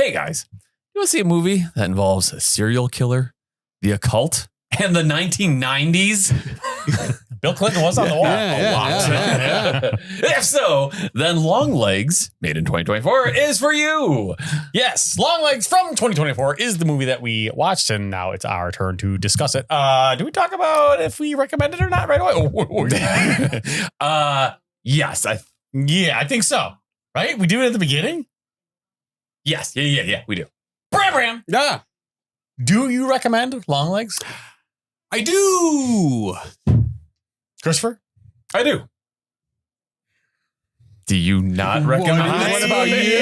Hey guys, you want to see a movie that involves a serial killer, the occult, and the 1990s? Bill Clinton was on the wall a lot. Yeah. If so, then Longlegs, made in 2024, is for you. Yes, Longlegs from 2024 is the movie that we watched, and now it's our turn to discuss it. Do we talk about if we recommend it or not right away? Yes. I think so. Right? We do it at the beginning? Yes. Yeah, we do. Bram. Yeah. Do you recommend Longlegs? I do. Christopher? I do. Do you not recommend it? What about you?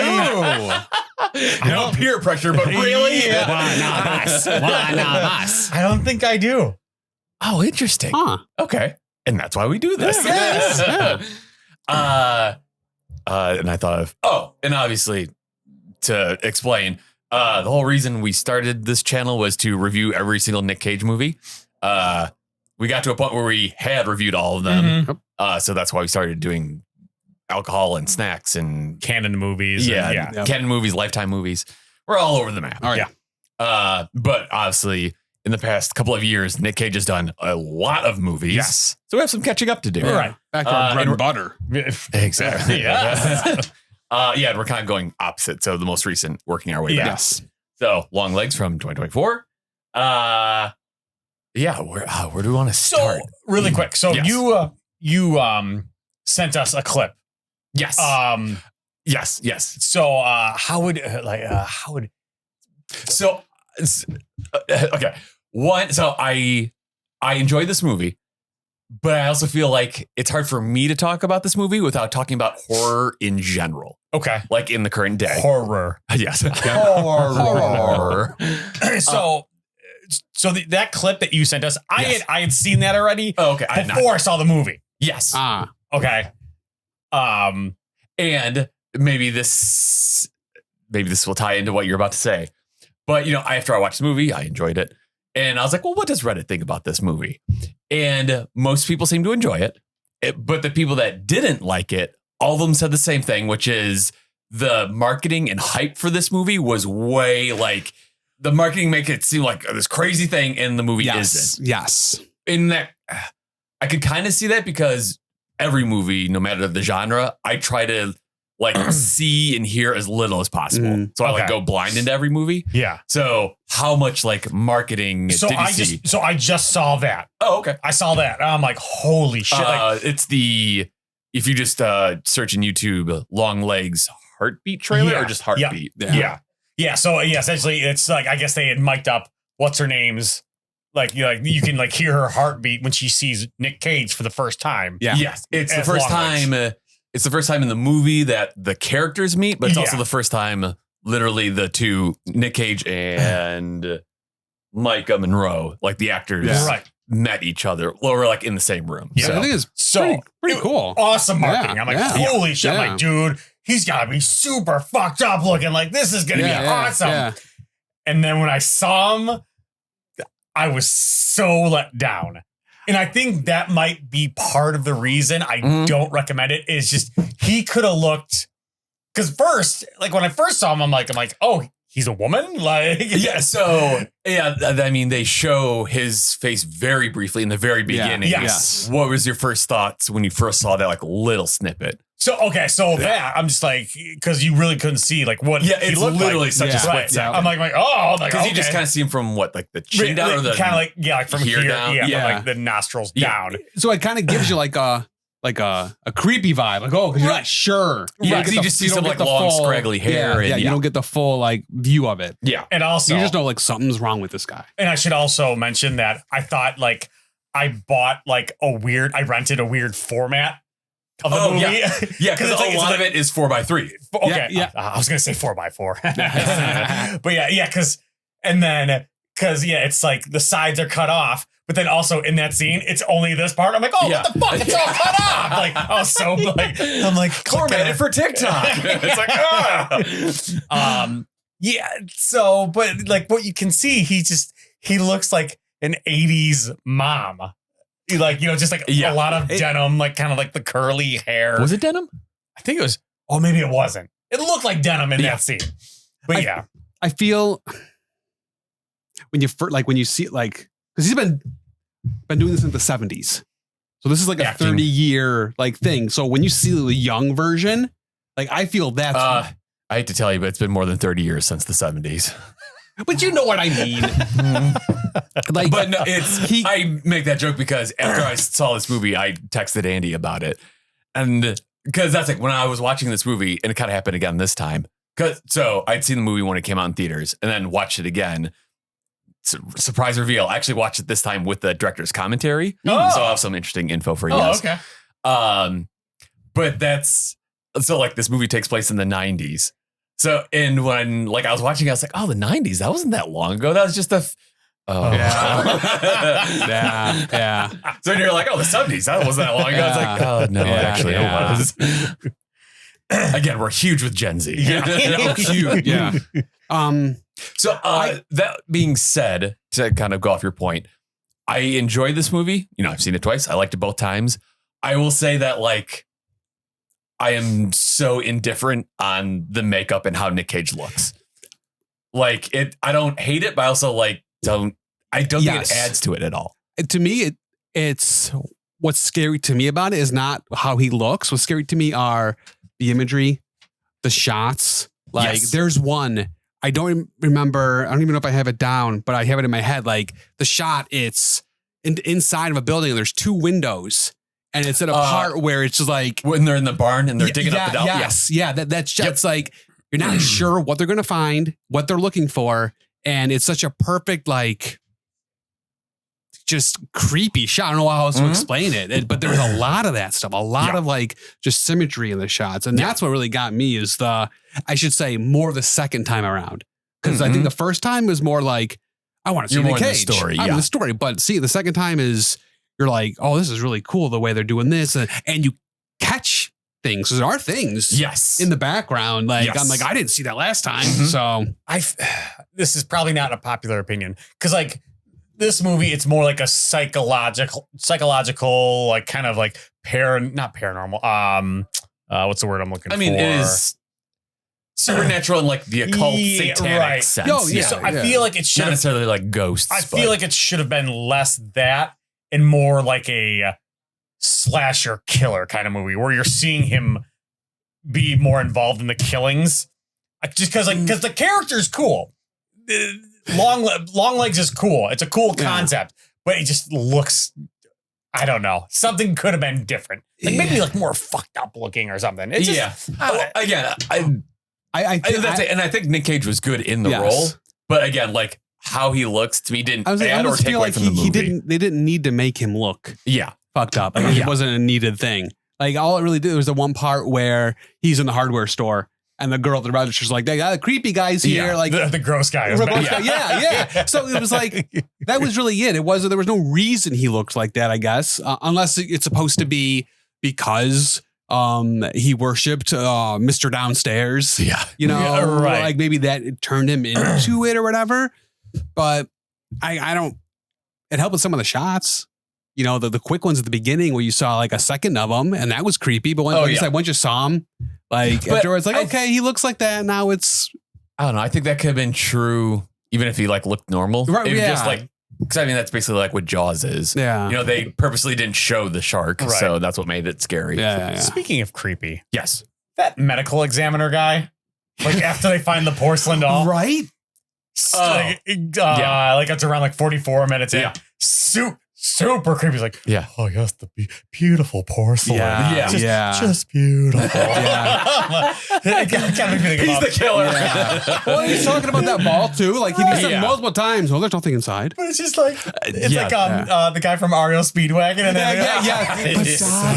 I know peer pressure, but really? Yeah. Why not us? Why not us? I don't think I do. Oh, interesting. Huh. Okay. And that's why we do this. Yes. Yeah. And I thought of, and obviously to explain, the whole reason we started this channel was to review every single Nick Cage movie. We got to a point where we had reviewed all of them. Mm-hmm. So that's why we started doing alcohol and snacks and Canon movies. Canon movies, Lifetime movies. We're all over the map. All right. Yeah. But obviously in the past couple of years, Nick Cage has done a lot of movies. Yes. So we have some catching up to do. Yeah. Right. Back to our bread and butter. Exactly. Yeah. And we're kind of going opposite. So the most recent, working our way back. Yes. So Longlegs from 2024. Where do we want to start? So really quick. So Yes. you sent us a clip. Yes. Yes. So how would So okay. One. So I enjoyed this movie, but I also feel like it's hard for me to talk about this movie without talking about horror in general, okay. like in the current day. Horror. Yes. Horror. So that clip that you sent us, I had seen that already. Oh, okay. Before I saw the movie. Yes. Okay. And maybe this will tie into what you're about to say. But after I watched the movie, I enjoyed it. And I was like, well, what does Reddit think about this movie? And most people seem to enjoy it. But the people that didn't like it, all of them said the same thing, which is the marketing and hype for this movie was way like the marketing make it seem like this crazy thing and the movie isn't. Yes. In that, I could kind of see that because every movie, no matter the genre, I try to see and hear as little as possible. So I go blind into every movie. Yeah. So how much marketing did you see? So I just saw that. Oh, okay. I saw that. I'm like, holy shit. It's if you just search in YouTube, Longlegs heartbeat trailer or just heartbeat. Yeah. So essentially it's like, I guess they had mic'd up what's her name's you can hear her heartbeat when she sees Nick Cage for the first time. Yeah. Yes. It's the first time. It's the first time in the movie that the characters meet, but it's also the first time literally the two, Nick Cage and Maika Monroe, the actors met each other or in the same room. Yeah. So I think it's pretty cool. Awesome marketing. Yeah. I'm like, holy shit. I'm like, dude, he's got to be super fucked up looking. This is going to be awesome. Yeah. And then when I saw him, I was so let down. And I think that might be part of the reason I don't recommend it is just he could have looked because first, when I first saw him, I'm like, oh, he's a woman? So I mean, they show his face very briefly in the very beginning. Yes. What was your first thoughts when you first saw that little snippet? So that I'm just because you really couldn't see what he it's looked literally such a split second. I'm because you just kind of see him from the chin down or the kind of from here down, from the nostrils down. So it kind of gives you a creepy vibe, because you're not sure. Because you just see some long scraggly hair. You don't get the full view of it. Yeah, and also you just know something's wrong with this guy. And I should also mention that I thought I bought I rented a weird format of the movie. Yeah, because a lot of it is 4x3. Okay, I was gonna say 4x4, but because it's the sides are cut off, but then also in that scene it's only this part. I'm like, what the fuck? It's all cut off. I'm like, formatted for TikTok. It's So, but what you can see, he looks like an 80s mom. A lot of denim, kind of the curly hair. Was it denim? I think it was. Oh, maybe it wasn't. It looked like denim in that scene. But yeah, I feel when you see it, like, because he's been doing this in the 70s. So this is like a 30-year like thing. So when you see the young version, like I feel that's I hate to tell you, but it's been more than 30 years since the 70s. But you know what I mean. Like, but no, I make that joke because after I saw this movie, I texted Andy about it. And because that's like when I was watching this movie, and it kind of happened again this time. So I'd seen the movie when it came out in theaters and then watched it again. Surprise reveal. I actually watched it this time with the director's commentary. Oh. So I'll have some interesting info for you guys. Okay. But like this movie takes place in the 90s. So, and when like I was watching, I was like, oh, the 90s, that wasn't that long ago. That was just yeah. So you're like, oh, the 70s, that wasn't that long ago. It's like, oh, no, actually it was. Again, we're huge with Gen Z. Yeah. Huge. Yeah. So that being said, to kind of go off your point, I enjoyed this movie. You know, I've seen it twice. I liked it both times. I will say that like, I am so indifferent on the makeup and how Nick Cage looks. Like I don't hate it, but I also like don't think it adds to it at all. To me, it's what's scary to me about it is not how he looks. What's scary to me are the imagery, the shots. Like there's one, I don't remember. I don't even know if I have it down, but I have it in my head. Like the shot, it's inside of a building and there's two windows. And it's at a part where it's just like when they're in the barn and they're digging up the down. Yes. Yeah. That's just like, you're not sure what they're going to find, what they're looking for. And it's such a perfect, like, just creepy shot. I don't know how else to explain it, but there's a lot of that stuff, a lot of like just symmetry in the shots. And that's what really got me is I should say more the second time around. Cause I think the first time was more like, I want to see the Cage. I'm in the story, but see, the second time is, you're like, oh, this is really cool the way they're doing this. And you catch things. There are things in the background. Like, I'm like, I didn't see that last time. So this is probably not a popular opinion. Cause like this movie, it's more like a psychological, like kind of like not paranormal. What's the word I'm looking for? I mean, it is supernatural in like the occult satanic sense. Oh, yeah. So I feel like it should not necessarily like ghosts. I feel like it should have been less that and more like a slasher killer kind of movie where you're seeing him be more involved in the killings. Just because the character is cool. Longlegs is cool. It's a cool concept, but it just looks, I don't know. Something could have been different. Like maybe like more fucked up looking or something. It's just, again, I think Nick Cage was good in the role, but again, like how he looks to me didn't add or take away from the movie. They didn't need to make him look fucked up. Like, it wasn't a needed thing. Like all it really did was the one part where he's in the hardware store and the girl at the register's like, the creepy guy's here. Like the gross guy. Yeah. So it was like, that was really it. There was no reason he looked like that, I guess, unless it's supposed to be because he worshipped Mr. Downstairs. Yeah. You know, like maybe that turned him into it or whatever. But I don't, it helped with some of the shots, you know, the quick ones at the beginning where you saw like a second of them and that was creepy. But once you saw him, like afterwards, like, okay, he looks like that. Now it's, I don't know. I think that could have been true even if he like looked normal. Right. Just like, because I mean, that's basically like what Jaws is. Yeah. You know, they purposely didn't show the shark. Right. So that's what made it scary. Yeah. Speaking of creepy. Yes. That medical examiner guy, like after they find the porcelain doll. Right. Like it's around like 44 minutes in. Super creepy. He's like, oh yes, the beautiful porcelain. Just beautiful. It kind of makes me think he's the killer. Well, he's talking about that ball too. Like he said multiple times. Well, there's nothing inside. But it's just like the guy from REO Speedwagon. And it's so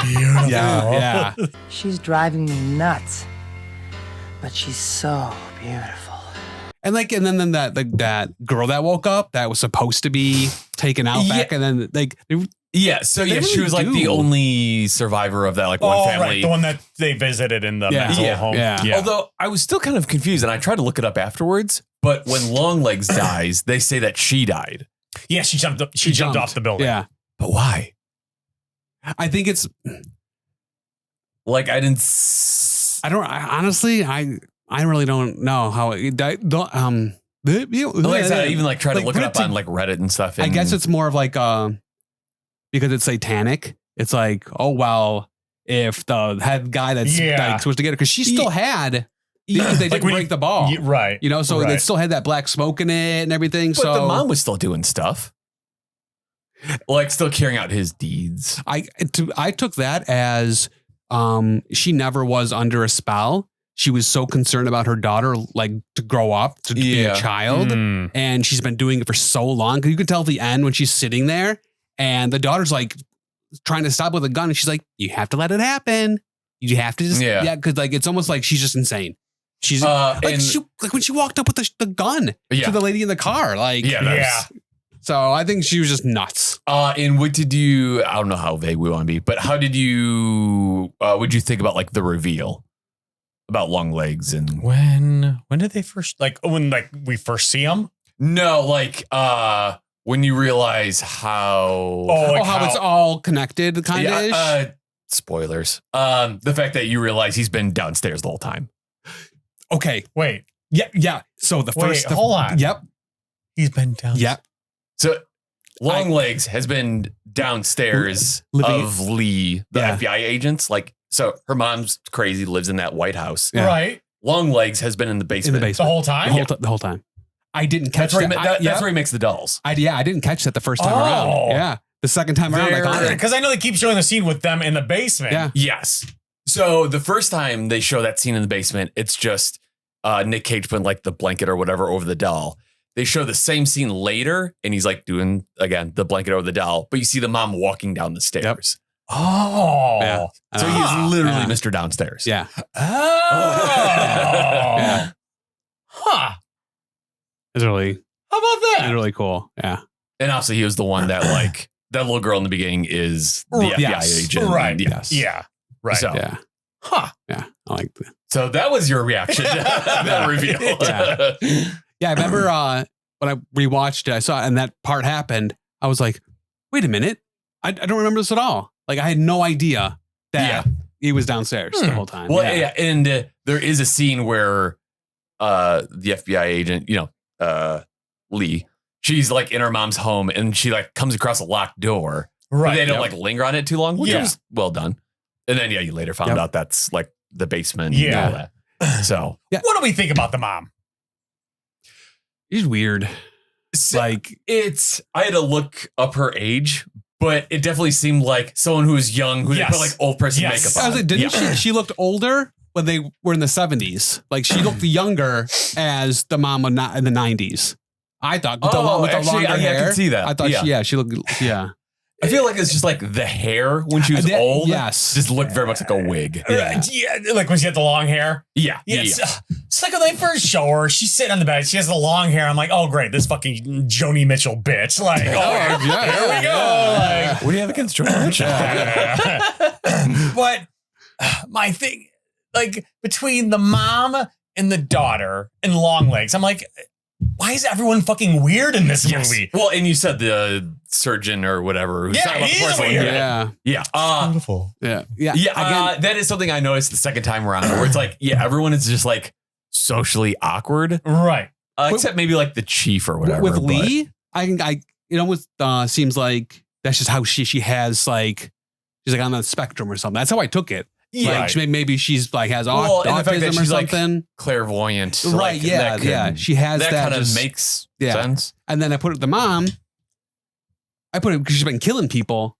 beautiful. Yeah. She's driving me nuts, but she's so beautiful. And then that girl that woke up that was supposed to be taken out back, and then she was like the only survivor of that like one family, right, the one that they visited in the mental home. Yeah. Although I was still kind of confused, and I tried to look it up afterwards. But when Longlegs dies, they say that she died. Yeah, she jumped up. She jumped off the building. Yeah, but why? I think it's like I don't. I really don't know how it, Like I said, I even like try to look it up on like Reddit and stuff. I guess it's more of like because it's satanic. It's like, oh well, if the head guy that's like supposed to get it, because she still had. They didn't break the ball, right? You know, so they still had that black smoke in it and everything. But the mom was still doing stuff, like still carrying out his deeds. I took that as she never was under a spell. She was so concerned about her daughter, like to grow up to be a child, and she's been doing it for so long. You can tell at the end when she's sitting there, and the daughter's like trying to stop with a gun, and she's like, "You have to let it happen. You have to just because like it's almost like she's just insane." She's like when she walked up with the gun to the lady in the car, like So I think she was just nuts. And what did you? I don't know how vague we want to be, but how did you? Would you think about like the reveal about Longlegs and when did they first when we first see them? No, like when you realize how how it's all connected, kind of. Spoilers. The fact that you realize he's been downstairs the whole time. Okay. Wait. Yeah. So the first. Hold on. Yep. He's been down. Yep. So Longlegs has been downstairs of Lee, the FBI agents. Like, so her mom's crazy, lives in that White House. Yeah. Right. Longlegs has been in the basement. The whole time? The whole time. I didn't catch that. That's where he makes the dolls. I didn't catch that the first time around. Yeah. The second time around. Because I know they keep showing the scene with them in the basement. Yeah. Yes. So the first time they show that scene in the basement, it's just Nick Cage putting like the blanket or whatever over the doll. They show the same scene later, and he's like doing again the blanket over the doll, but you see the mom walking down the stairs. Yep. Oh, yeah. So he's literally Mr. Downstairs. Yeah. Oh. Huh. It's really. How about that? It's really cool. Yeah. And also, he was the one that like that little girl in the beginning is the FBI agent. Right. Yes. Yeah. Right. So, yeah. Huh. Yeah. I like that. So that was your reaction to that reveal. Yeah. I remember when I rewatched it, I saw it and that part happened. I was like, wait a minute. I don't remember this at all. Like I had no idea that he was downstairs the whole time. Well, yeah. And there is a scene where the FBI agent, Lee, she's like in her mom's home and she like comes across a locked door. Right. But they don't like linger on it too long, which was well done. And then, you later found out that's like the basement. Yeah. And all that. So, what do we think about the mom? She's weird. So I had to look up her age, but it definitely seemed like someone who was young, who they put like old person makeup on. I was like, didn't she looked older when they were in the 70s. Like she looked younger as the mom in the 90s. I thought with the longer hair. I can see that. I thought she looked, I feel like it's just like the hair when she was old. Yes. Just looked very much like a wig. Yeah. Like when she had the long hair. Yeah. It's like when they first show her, she's sitting on the bed. She has the long hair. I'm like, oh, great. This fucking Joni Mitchell bitch. Like, here we go. Like, what do you have against Joni Mitchell? But my thing, like between the mom and the daughter and Longlegs, I'm like, why is everyone fucking weird in this movie? Well, and you said the surgeon or whatever. He is weird. Yeah. Beautiful. Yeah. Again, that is something I noticed the second time around where it's like, everyone is just like socially awkward. Right. Except maybe like the chief or whatever. With Lee, it almost seems like that's just how she has like, she's like on the spectrum or something. That's how I took it. Yeah. Like maybe she's like has autism or something. Like clairvoyant. Right. Like, She has that. Kind of makes sense. And then I put it the mom. I put it because she's been killing people.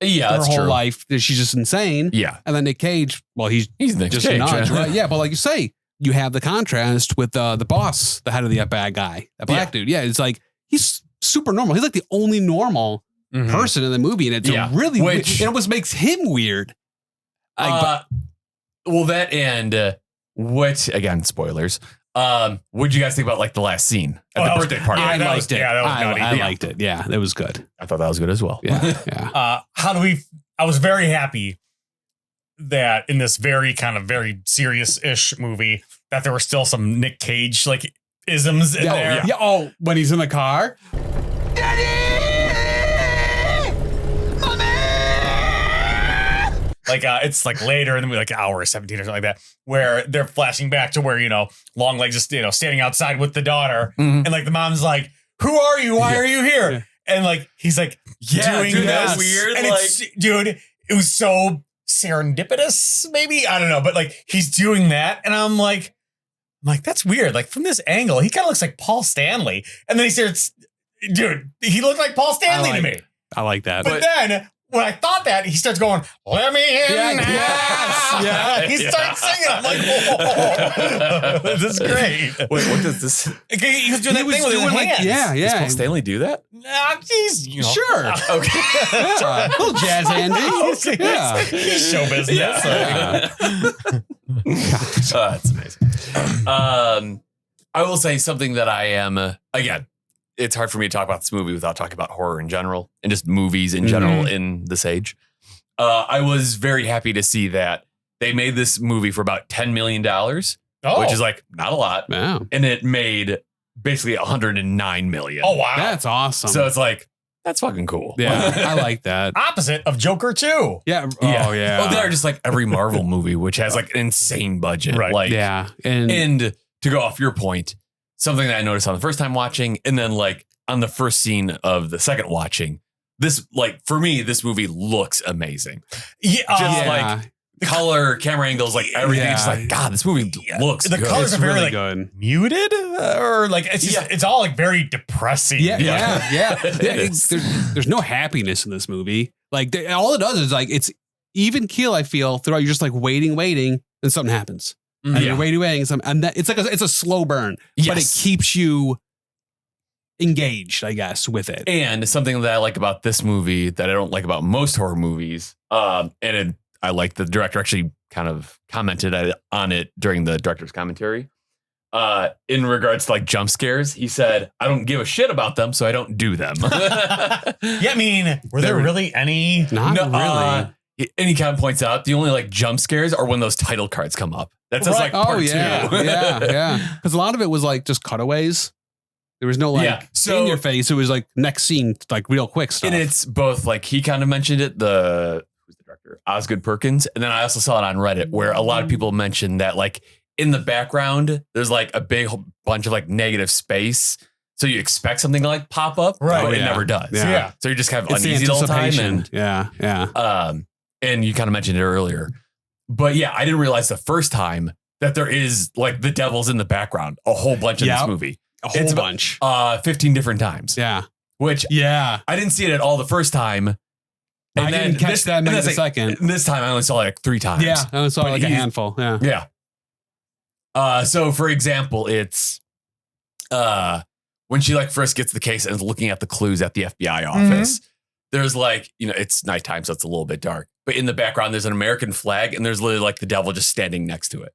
Yeah, her whole life. She's just insane. Yeah. And then Nick Cage, well, he's Nick just Cage, nuts, right? Yeah, but like you say, you have the contrast with the boss, the head of the bad guy, that black dude. Yeah, it's like he's super normal. He's like the only normal person in the movie, and it's really weird. It almost makes him weird. Well, that and what again? Spoilers. What did you guys think about like the last scene at the birthday party? I liked it. Yeah, that was nutty. I liked it. Yeah, that was good. I thought that was good as well. Yeah. I was very happy that in this very serious-ish movie that there were still some Nick Cage like isms in there. Yeah. Oh, when he's in the car. Daddy! Mommy! like it's like later in the movie, like hour 17 or something like that, where they're flashing back to where, Longlegs is, standing outside with the daughter. Mhm. And like the mom's like, who are you? Why are you here? Yeah. And like, he's like doing dude, this. that's weird. And Like, it's, dude, it was so serendipitous, maybe. I don't know. But like, he's doing that. And I'm like, that's weird. Like from this angle, he kind of looks like Paul Stanley. And then he starts, dude, he looked like Paul Stanley to me. I like that. But then when I thought that, he starts going, let me in. Yes. Yeah. He starts singing. I'm like, whoa, this is great. wait, what does this? Okay, he was doing that thing with his hands. Does Paul Stanley do that? Nah, he's, Sure. Okay. Yeah. Little jazz handy. Yeah. He's show business. Yeah. That's amazing. I will say something that I am, again, it's hard for me to talk about this movie without talking about horror in general and just movies in general in this age. I was very happy to see that they made this movie for about $10 million, which is like not a lot. Wow. And it made basically $109 million. Oh, wow. That's awesome. So it's like, that's fucking cool. Yeah, I like that. Opposite of Joker 2. Yeah. Oh, yeah. Oh, they're just like every Marvel movie, which has like an insane budget. Right. Like, Yeah. And to go off your point, something that I noticed on the first time watching, and then like on the first scene of the second watching, this, like, for me, this movie looks amazing. Yeah. Just like color, camera angles, like everything. Yeah. Just like, God, this movie looks The good. colors It's are very really like good. muted, or like it's just, it's all like very depressing. Yeah. It's- There's no happiness in this movie. Like all it does is like it's even keel. I feel throughout. You're just like waiting, and something happens. And you're waiting, and that it's like it's a slow burn, but it keeps you engaged, I guess, with it. And something that I like about this movie that I don't like about most horror movies, I like the director actually kind of commented on it during the director's commentary. In regards to like jump scares, he said, I don't give a shit about them, so I don't do them. Yeah, I mean, were there really any? Not really. And he kind of points out the only like jump scares are when those title cards come up. That says like part yeah, 2. yeah. Because a lot of it was like just cutaways. There was no like so, in your face. It was like next scene, like real quick stuff. And it's both like he kind of mentioned it, who's the director? Oz Perkins. And then I also saw it on Reddit where a lot of people mentioned that like in the background, there's like a big bunch of like negative space. So you expect something to like pop up, but it never does. Yeah. So you're just kind of it's uneasy the whole time. And yeah. And you kind of mentioned it earlier. But yeah, I didn't realize the first time that there is like the devil's in the background a whole bunch in this movie. A whole bunch. 15 different times. Yeah. Which I didn't see it at all the first time. And I didn't catch that in the second. This time I only saw it like 3 times. Yeah. I only saw like a handful. Yeah. Yeah. So for example, it's when she like first gets the case and is looking at the clues at the FBI office. There's like, it's nighttime, so it's a little bit dark. But in the background, there's an American flag, and there's literally like the devil just standing next to it.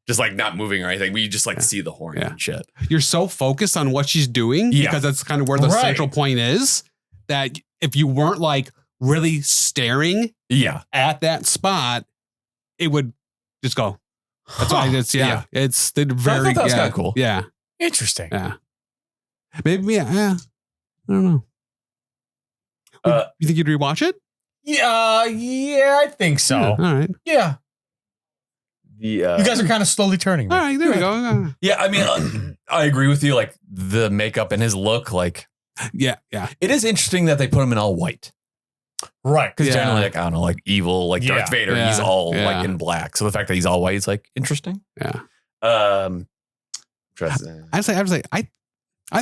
Just like not moving or anything. We just like see the horn and shit. You're so focused on what she's doing because that's kind of where the central point is, that if you weren't like really staring at that spot, it would just go. That's why it's it's very I thought that was kind of cool. Yeah. Interesting. Yeah. Maybe I don't know. You think you'd rewatch it? Yeah, I think so. Yeah, all right. Yeah. You guys are kind of slowly turning me. All right, there we go. Yeah, I mean, I agree with you. Like the makeup and his look, like yeah. It is interesting that they put him in all white. Right. Because generally, like, I don't know, like evil, like Darth Vader, he's all like in black. So the fact that he's all white is like interesting. Yeah. I'd say, I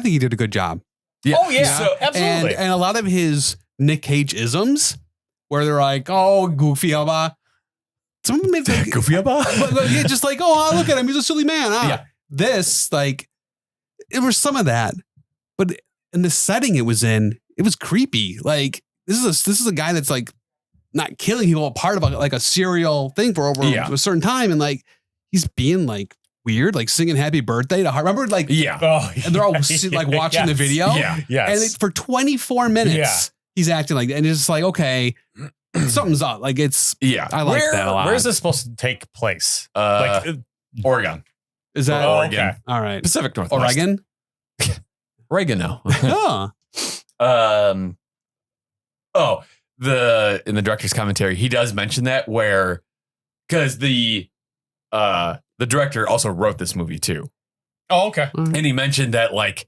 think he did a good job. Yeah. Oh yeah, So, absolutely. And a lot of his Nick Cage isms, where they're like, "Oh, goofy abba," some of them made like, goofy abba, just like, "Oh, look at him, he's a silly man." Yeah. This like, it was some of that, but in the setting it was in, it was creepy. Like this is a guy that's like not killing people, but part of a serial thing for over a certain time, and like he's being like weird, like singing "Happy Birthday" to her. Remember, like and they're all like watching the video, and for 24 minutes he's acting like that, and it's just like, okay, something's up. Like it's I like that a lot. Where is this supposed to take place? Oregon. Is that Oregon? Okay. All right, Pacific Northwest. Oregon. Oregano. Oh, in the director's commentary, he does mention that because the director also wrote this movie too. Oh, okay. And he mentioned that like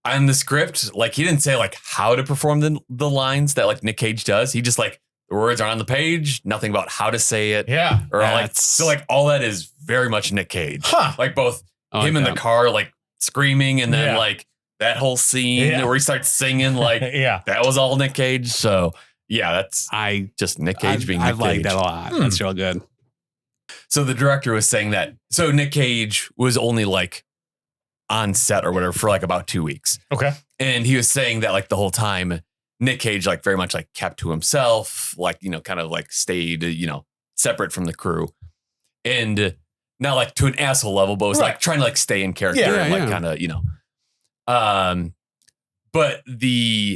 on the script, like he didn't say like how to perform the lines that like Nick Cage does. He just like the words are on the page, nothing about how to say it. Yeah. Or like, so like all that is very much Nick Cage. Huh. Like both him in the car, like screaming, and then like that whole scene where he starts singing, like that was all Nick Cage. So yeah, that's just Nick Cage being Nick Cage. I like that a lot. That's real good. So the director was saying that, so Nick Cage was only like on set or whatever for like about 2 weeks. Okay. And he was saying that like the whole time, Nick Cage like very much like kept to himself, like, you know, kind of like stayed, you know, separate from the crew. And not like to an asshole level, but was like trying to like stay in character and like kind of, you know. But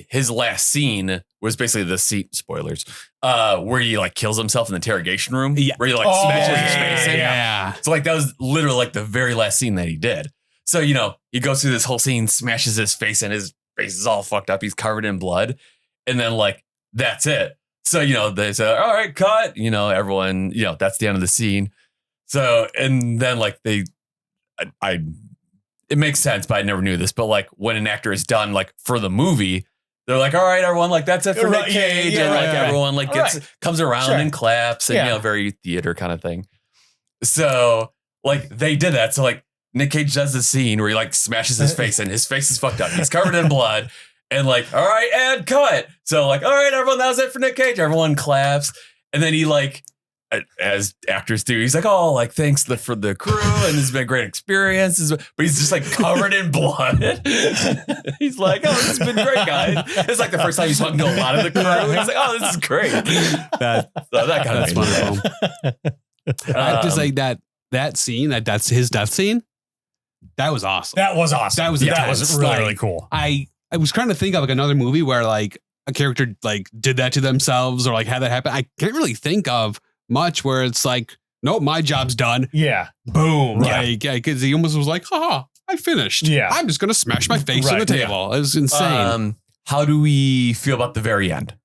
his last scene was basically the scene, spoilers, where he like kills himself in the interrogation room, where he like smashes his face in. Yeah. So like that was literally like the very last scene that he did. So, you know, he goes through this whole scene, smashes his face, and his face is all fucked up. He's covered in blood. And then like, that's it. So, you know, they say, all right, cut, you know, everyone, you know, that's the end of the scene. So, and then like it makes sense, but I never knew this. But like when an actor is done, like for the movie, they're like, all right, everyone, like that's it for Nick Cage. And like everyone like comes around and claps and, you know, very theater kind of thing. So like they did that. So like Nick Cage does the scene where he like smashes his face and his face is fucked up. He's covered in blood and like, all right, and cut. So like, all right, everyone, that was it for Nick Cage. Everyone claps. And then he like, as actors do, he's like, oh, like thanks for the crew, and it's been a great experience. But he's just like covered in blood. He's like, oh, this has been great, guys. It's like the first time he's talking to a lot of the crew. He's like, oh, this is great. That kind of wonderful. Just like that scene, that's his death scene. That was awesome. That was awesome. That was really cool. I was trying to think of like another movie where like a character like did that to themselves or like had that happen. I can't really think of much where it's like, nope, my job's done. Yeah. Boom. Like, because he almost was like, haha, I finished. Yeah. I'm just going to smash my face on the table. Yeah. It was insane. How do we feel about the very end?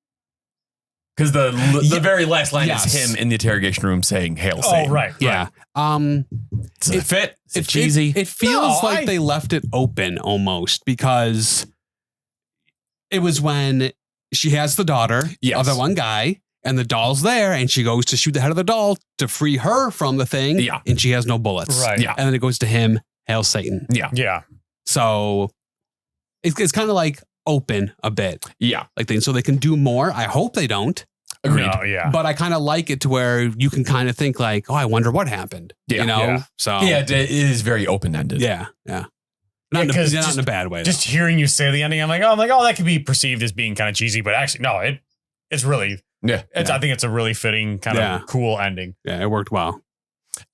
Because the very last line is him in the interrogation room saying, hail Satan. Oh, right. Yeah. Does it fit? Is it cheesy? It feels like they left it open almost because it was when she has the daughter of that one guy. And the doll's there, and she goes to shoot the head of the doll to free her from the thing. Yeah. And she has no bullets. Right. Yeah. And then it goes to him, hail Satan. Yeah. Yeah. So it's kind of like open a bit. Yeah. Like so they can do more. I hope they don't. Agreed. No, yeah. But I kind of like it to where you can kind of think like, oh, I wonder what happened. Yeah. You know? Yeah. So yeah, it is very open-ended. Yeah. Yeah. Not in a bad way. Just hearing you say the ending, I'm like, oh, that could be perceived as being kind of cheesy, but actually, no, it's really. Yeah, I think it's a really fitting kind of cool ending. Yeah, it worked well.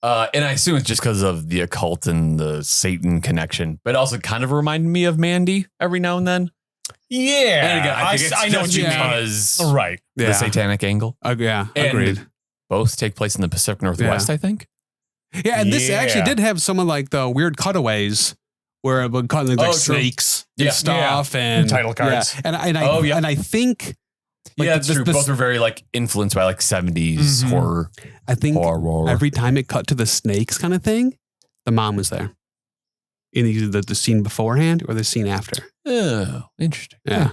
And I assume it's just because of the occult and the Satan connection, but also kind of reminded me of Mandy every now and then. Yeah, and again, I think it's just because the satanic angle. Yeah, and agreed. Both take place in the Pacific Northwest, I think. Yeah, and this actually did have some of like the weird cutaways where it would cut like snakes and stuff and title cards. Yeah. And I think. Like that's true. Both are very like influenced by like 70s horror. I think every time it cut to the snakes kind of thing, the mom was there in either the scene beforehand or the scene after. Oh, interesting. Yeah.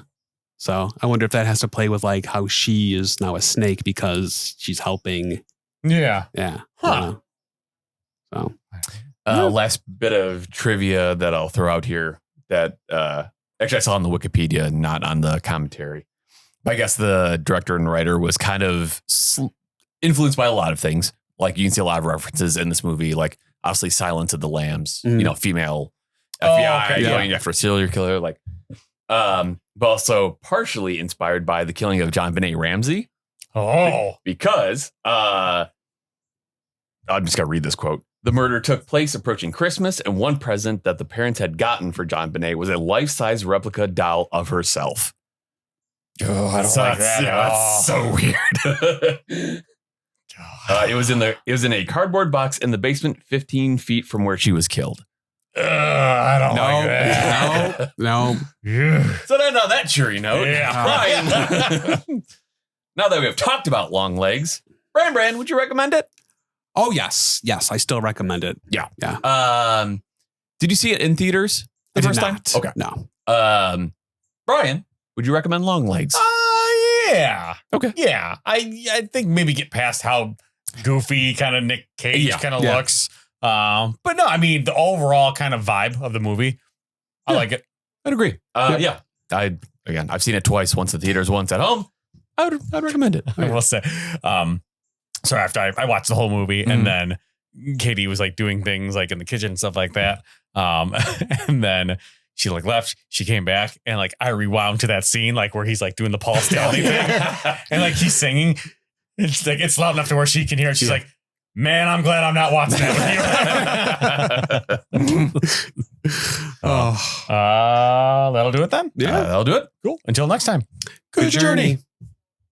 So I wonder if that has to play with like how she is now a snake because she's helping. Yeah. Yeah. Huh. So last bit of trivia that I'll throw out here that actually I saw on the Wikipedia, not on the commentary. I guess the director and writer was kind of influenced by a lot of things. Like you can see a lot of references in this movie, like obviously Silence of the Lambs, you know, female FBI going after a serial killer, like, but also partially inspired by the killing of John Benet Ramsey. Oh, because I'm just going to read this quote. The murder took place approaching Christmas, and one present that the parents had gotten for John Benet was a life-size replica doll of herself. Oh, I don't like that. Yeah, that's so weird. It was in a cardboard box in the basement, 15 feet from where she was killed. I don't like that. No. So then on that cheery note, Ryan. now that we have talked about Longlegs, Bran, would you recommend it? Oh, yes. Yes, I still recommend it. Yeah. Yeah. Did you see it in theaters the first time? Okay. No. Brian, would you recommend Longlegs? Yeah. Okay. Yeah. I think maybe get past how goofy kind of Nick Cage kind of looks. But no, I mean, the overall kind of vibe of the movie, I like it. I'd agree. Yeah. I've seen it twice, once in theaters, once at home. I'd recommend it. I will say. So after I watched the whole movie and then Katie was like doing things like in the kitchen and stuff like that. And then she like left, she came back and like I rewound to that scene like where he's like doing the Paul Stanley thing and like he's singing. It's like it's loud enough to where she can hear it. She's like, man, I'm glad I'm not watching that with you. That'll do it then. Yeah. That'll do it. Cool. Until next time. Good journey.